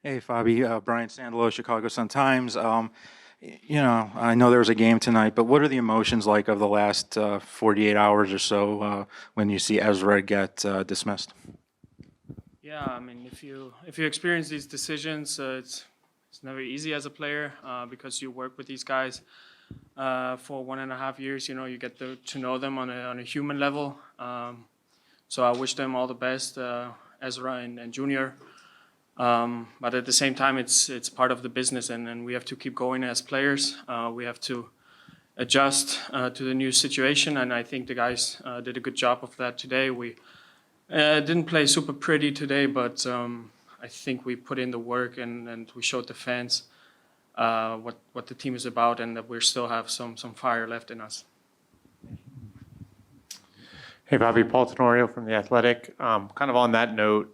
Hey, Fabi. Brian Sandalo, Chicago Sun-Times. I know there was a game tonight, but what are the emotions like of the last 48 hours or so when you see Ezra get dismissed? Yeah, I mean, if you experience these decisions, it's never easy as a player because you work with these guys for 1.5 years. You know, you get to know them on a human level. So I wish them all the best, Ezra and Junior. But at the same time, it's part of the business, and we have to keep going as players. We have to adjust to the new situation, and I think the guys did a good job of that today. We didn't play super pretty today, but I think we put in the work and we showed the fans what the team is about, and that we still have some fire left in us. Hey, Bobby, Paul Tenorio from The Athletic. Kind of on that note,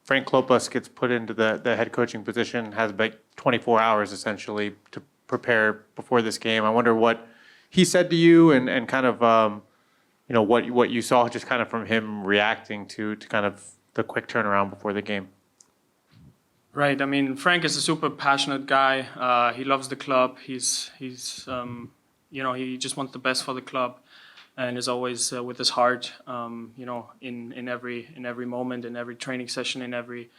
Frank Klopas gets put into the head coaching position, has about 24 hours essentially to prepare before this game. I wonder what he said to you and kind of, what you saw just kind of from him reacting to kind of the quick turnaround before the game. Right. I mean, Frank is a super passionate guy. He loves the club. He's he just wants the best for the club, and is always with his heart. In every moment, in every training session, in every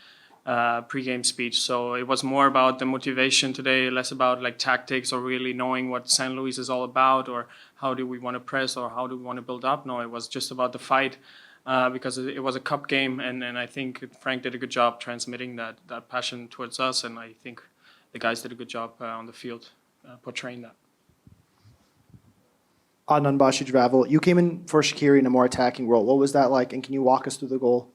pre-game speech. So it was more about the motivation today, less about like tactics or really knowing what San Luis is all about, or how do we want to press, or how do we want to build up. No, it was just about the fight. Because it was a cup game, and I think Frank did a good job transmitting that passion towards us, and I think the guys did a good job on the field portraying that. Adnan Bashir, you came in for Shaqiri in a more attacking role. What was that like, and can you walk us through the goal?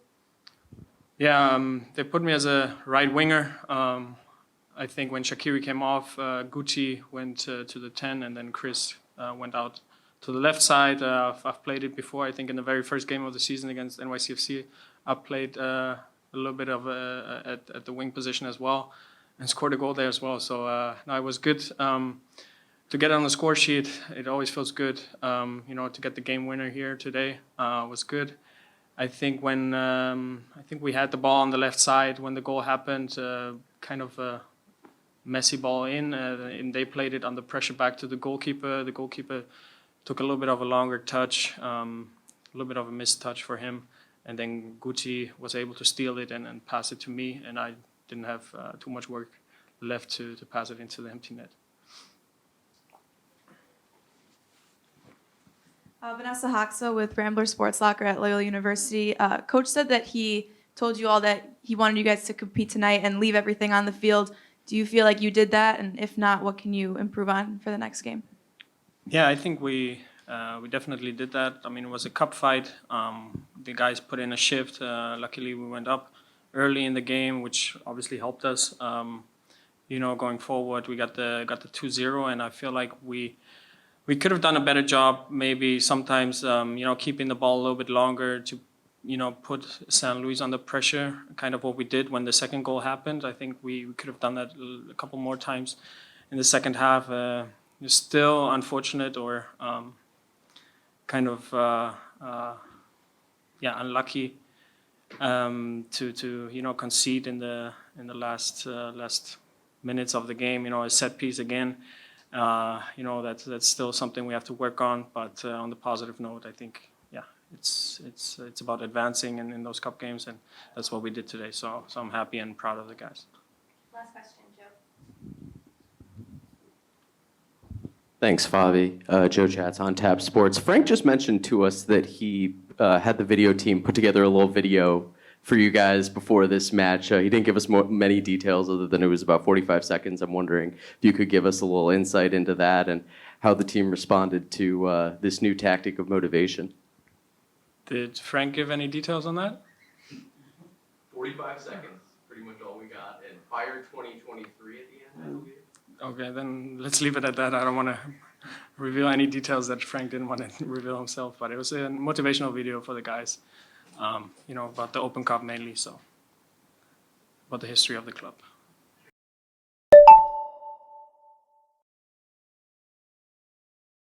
Yeah, they put me as a right winger. I think when Shaqiri came off, Guti went to the 10, and then Chris went out to the left side. I've played it before. I think in the very first game of the season against NYCFC, I played a little bit of at the wing position as well, and scored a goal there as well. So no, it was good to get on the score sheet. It always feels good, to get the game winner here today was good. I think when we had the ball on the left side when the goal happened, kind of a messy ball in, and they played it under pressure back to the goalkeeper. The goalkeeper took a little bit of a longer touch, a little bit of a missed touch for him, and then Guti was able to steal it and pass it to me, and I didn't have too much work left to pass it into the empty net. Vanessa Hoxa with Rambler Sports Locker at Loyola University. Coach said that he told you all that he wanted you guys to compete tonight and leave everything on the field. Do you feel like you did that? And if not, what can you improve on for the next game? Yeah, I think we definitely did that. I mean, it was a cup fight. The guys put in a shift. Luckily, we went up early in the game, which obviously helped us. Going forward, we got the 2-0, and I feel like we could have done a better job. Maybe sometimes, keeping the ball a little bit longer to, put San Luis under pressure. Kind of what we did when the second goal happened. I think we could have done that a couple more times in the second half. It's still unfortunate or unlucky to concede in the last minutes of the game. A set piece again. That's still something we have to work on. But on the positive note, I think it's about advancing in those cup games, and that's what we did today. So I'm happy and proud of the guys. Last question. Thanks, Fabi. Joe Chats on Tap Sports. Frank just mentioned to us that he had the video team put together a little video for you guys before this match. He didn't give us many details other than it was about 45 seconds. I'm wondering if you could give us a little insight into that and how the team responded to this new tactic of motivation. Did Frank give any details on that? 45 seconds, pretty much all we got. And Fire 2023 at the end, I believe. Okay, then let's leave it at that. I don't want to reveal any details that Frank didn't want to reveal himself, but it was a motivational video for the guys, about the Open Cup mainly, so about the history of the club.